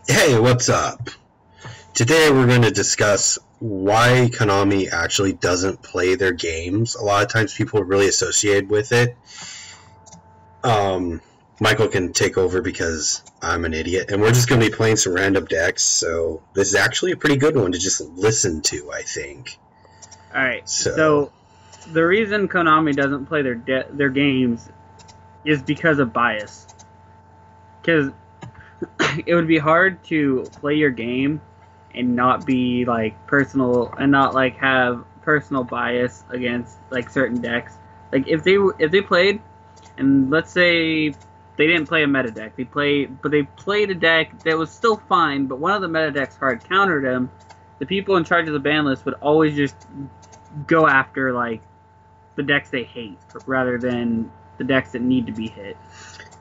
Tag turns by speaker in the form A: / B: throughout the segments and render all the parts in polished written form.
A: Hey, what's up? Today we're going to discuss why Konami actually doesn't play their games. A lot of times people are really associated with it. Um, Michael can take over because I'm an idiot, and we're just going to be playing some random decks, so this is actually a pretty good one to just listen to, I think.
B: Alright, so the reason Konami doesn't play their games is because of bias. Because it would be hard to play your game and not be like personal and not like have personal bias against like certain decks. Like if they played, and let's say they didn't play a meta deck, they played a deck that was still fine, but one of the meta decks hard countered them. The people in charge of the ban list would always just go after like the decks they hate rather than the decks that need to be hit.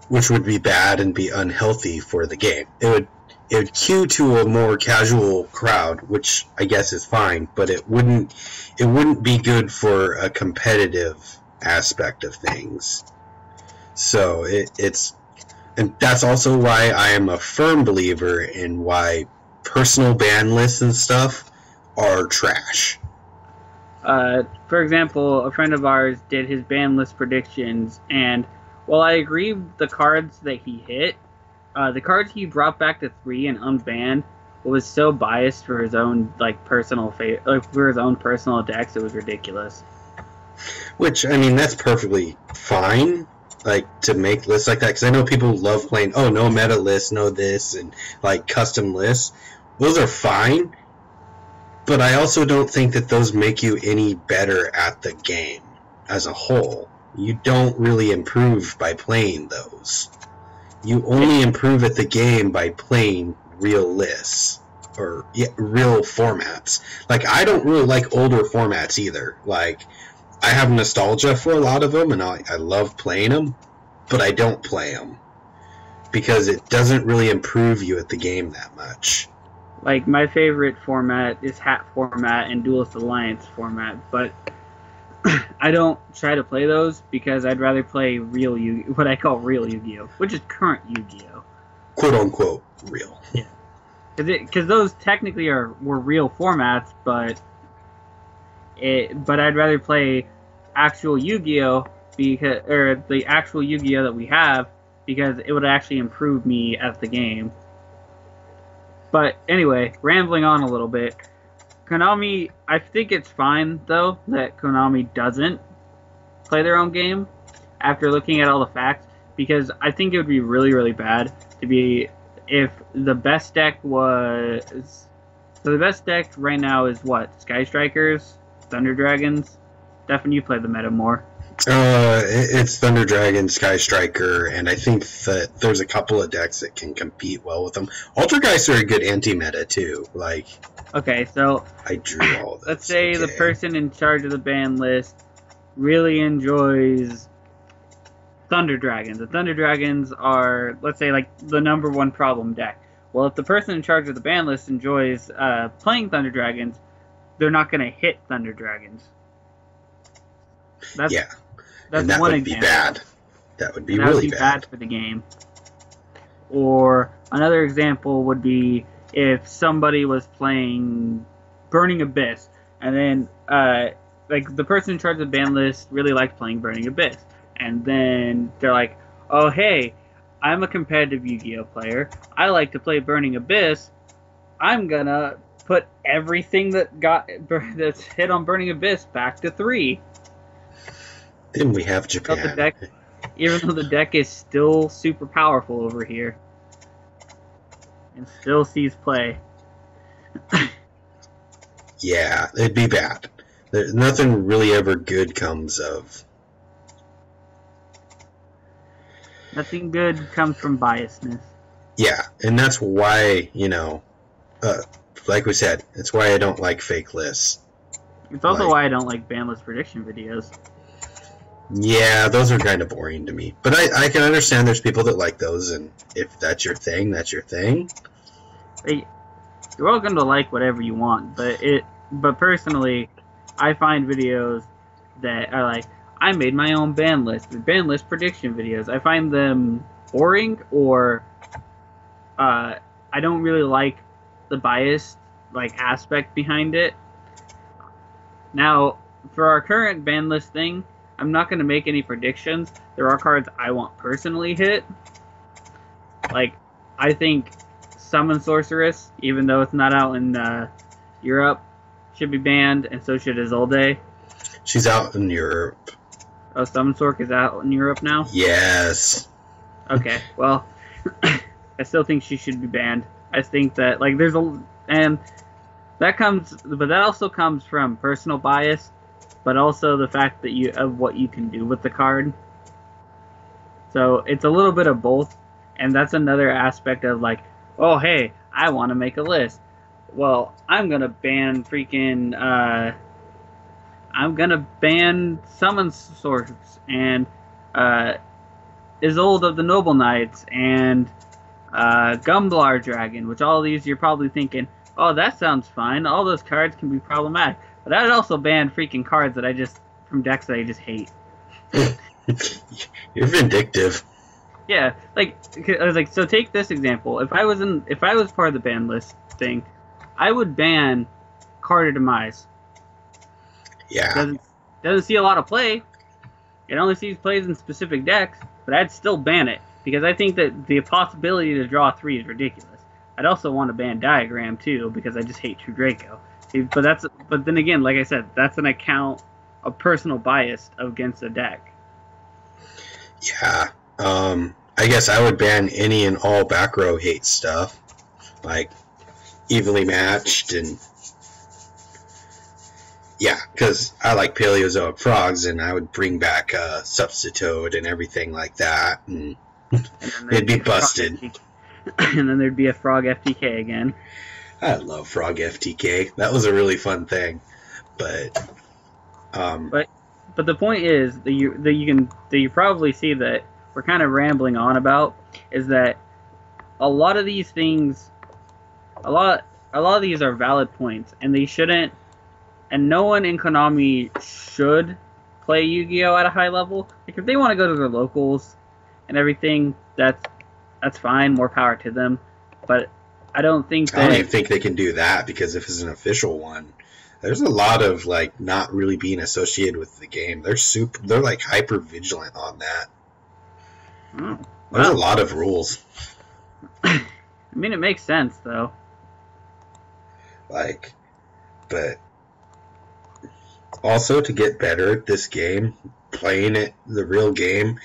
A: Which would be bad and be unhealthy for the game. It would cue to a more casual crowd, which I guess is fine, but it wouldn't be good for a competitive aspect of things. So and that's also why I am a firm believer in why personal ban lists and stuff are trash.
B: For example, a friend of ours did his ban list predictions, and while I agree with the cards that he hit, the cards he brought back to 3 and unbanned was so biased for his own like personal for his own personal decks, it was ridiculous.
A: Which, I mean, that's perfectly fine, like, to make lists like that, because I know people love playing, oh, no meta lists, no this, and, like, custom lists. Those are fine, but I also don't think that those make you any better at the game as a whole. You don't really improve by playing those. You only improve at the game by playing real lists, or real formats. Like, I don't really like older formats either. Like, I have nostalgia for a lot of them, and I love playing them, but I don't play them because it doesn't really improve you at the game that much.
B: Like, my favorite format is Hat format and Duelist Alliance format, but I don't try to play those because I'd rather play what I call real Yu-Gi-Oh, which is current Yu-Gi-Oh,
A: quote unquote real.
B: Yeah, because those technically were real formats, but I'd rather play actual Yu-Gi-Oh or the actual Yu-Gi-Oh that we have, because it would actually improve me at the game. But anyway, rambling on a little bit. Konami, I think it's fine though that Konami doesn't play their own game after looking at all the facts, because I think it would be really, really bad to be if the best deck was. So the best deck right now is what? Sky Strikers, Thunder Dragons. Stefan, you play the meta more.
A: It's Thunder Dragon, Sky Striker, and I think that there's a couple of decks that can compete well with them. Altergeists are a good anti-meta too. Like,
B: okay, so
A: I drew all this.
B: Let's say the person in charge of the ban list really enjoys Thunder Dragons. The Thunder Dragons are, let's say, like the number one problem deck. Well, if the person in charge of the ban list enjoys playing Thunder Dragons, they're not going to hit Thunder Dragons.
A: That's and that
B: one
A: would
B: example.
A: Be bad. That would be really
B: bad for the game. Or another example would be if somebody was playing Burning Abyss, and then like the person in charge of the ban list really liked playing Burning Abyss, and then they're like, oh hey, I'm a competitive Yu-Gi-Oh player, I like to play Burning Abyss, I'm gonna put everything that's hit on Burning Abyss back to 3.
A: Then we have Japan.
B: Even though the deck is still super powerful over here and still sees play.
A: Yeah, it'd be bad. There's nothing really ever good comes of.
B: Nothing good comes from biasness.
A: Yeah, and that's why, like we said, it's why I don't like fake lists.
B: It's also why I don't like banless prediction videos.
A: Yeah, those are kind of boring to me. But I can understand there's people that like those, and if that's your thing, that's your thing.
B: You're welcome to like whatever you want, but personally, I find videos that are like, I made my own ban list, or ban list prediction videos. I find them boring or I don't really like the bias aspect behind it. Now, for our current ban list thing, I'm not going to make any predictions. There are cards I want personally hit. Like, I think Summon Sorceress, even though it's not out in Europe, should be banned, and so should Isolde.
A: She's out in Europe.
B: Oh, Summon Sorc is out in Europe now?
A: Yes.
B: Okay, well, I still think she should be banned. I think that, and that also comes from personal bias, but also the fact that of what you can do with the card. So it's a little bit of both, and that's another aspect of oh hey, I want to make a list. Well, I'm gonna ban Summon Source and Isolde of the Noble Knights and Gumblar Dragon, which all these you're probably thinking, oh, that sounds fine. All those cards can be problematic. But I'd also ban freaking cards from decks that I just hate.
A: You're vindictive.
B: Yeah, I was so take this example. If I was part of the ban list thing, I would ban Card of Demise.
A: Yeah.
B: Doesn't see a lot of play. It only sees plays in specific decks, but I'd still ban it because I think that the possibility to draw 3 is ridiculous. I'd also want to ban Diagram too because I just hate True Draco. But then again, like I said, that's an account of personal bias against a deck.
A: Yeah. I guess I would ban any and all back row hate stuff, like evenly matched and. Yeah, because I like Paleozoic frogs, and I would bring back Substitute and everything like that, and it'd be busted.
B: And then there'd be a Frog FTK again.
A: I love Frog FTK. That was a really fun thing, but
B: the point is that you probably see that we're kind of rambling on about is that a lot of these things, a lot of these are valid points, and they shouldn't. And no one in Konami should play Yu-Gi-Oh at a high level. Like if they want to go to their locals and everything, that's fine. More power to them. But I don't think
A: I don't even think they can do that because if it's an official one, there's a lot of not really being associated with the game. They're hyper vigilant on that.
B: Oh,
A: there's a lot of rules.
B: I mean, it makes sense though.
A: But. Also, to get better at this game, playing it, the real game,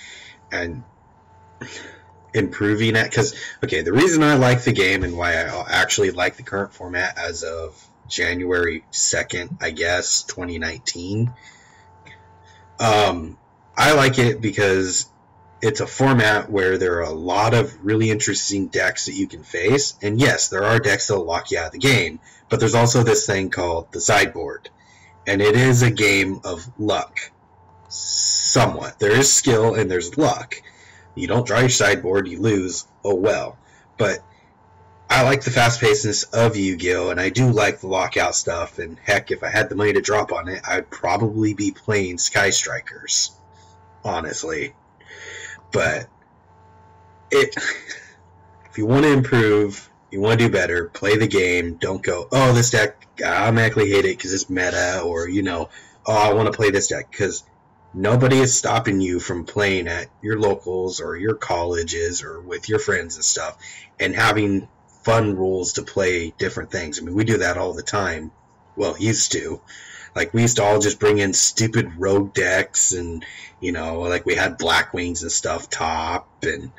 A: and improving it. Because, okay, the reason I like the game and why I actually like the current format as of January 2nd, I guess, 2019, I like it because it's a format where there are a lot of really interesting decks that you can face. And yes, there are decks that will lock you out of the game, but there's also this thing called the sideboard. And it is a game of luck. Somewhat. There is skill and there's luck. You don't draw your sideboard, you lose. Oh well. But I like the fast-pacedness of Yu-Gi-Oh! And I do like the lockout stuff. And heck, if I had the money to drop on it, I'd probably be playing Sky Strikers. Honestly. But if you want to improve, you want to do better, play the game. Don't go, oh, this deck, I automatically hate it because it's meta, or, oh, I want to play this deck, because nobody is stopping you from playing at your locals or your colleges or with your friends and stuff and having fun rules to play different things. I mean, we do that all the time. Well, used to. We used to all just bring in stupid rogue decks and, we had Black Wings and stuff top and...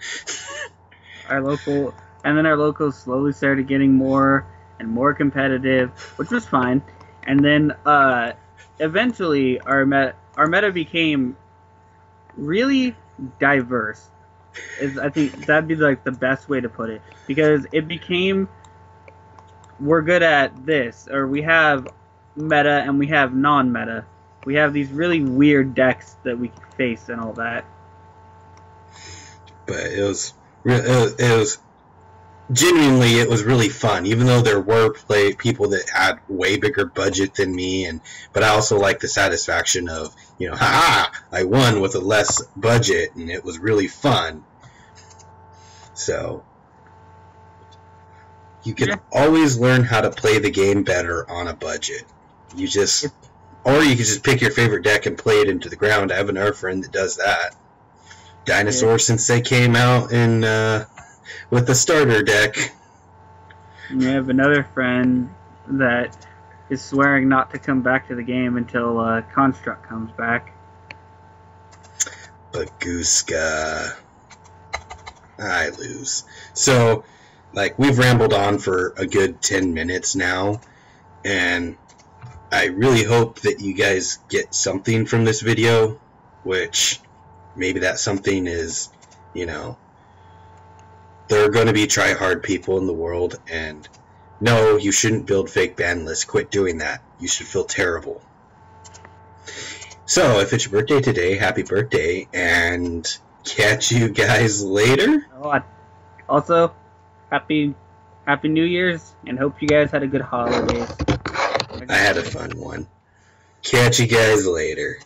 B: Our locals slowly started getting more and more competitive, which was fine. And then eventually our meta became really diverse. I think that'd be the best way to put it, because it became, we're good at this, or we have meta and we have non-meta. We have these really weird decks that we face and all that.
A: But it was genuinely, it was really fun, even though there were people that had way bigger budget than me, but I also like the satisfaction of, I won with a less budget, and it was really fun. So, You can always learn how to play the game better on a budget. Or you can just pick your favorite deck and play it into the ground. I have another friend that does that. Dinosaur, since they came out in with the starter deck.
B: I have another friend that is swearing not to come back to the game until Construct comes back.
A: Baguska. I lose. So, like, we've rambled on for a good 10 minutes now, and I really hope that you guys get something from this video, which maybe that something is, you know, there are going to be try-hard people in the world, and no, you shouldn't build fake ban lists. Quit doing that. You should feel terrible. So, if it's your birthday today, happy birthday, and catch you guys later.
B: Also, happy New Year's, and hope you guys had a good holidays.
A: I had a fun one. Catch you guys later.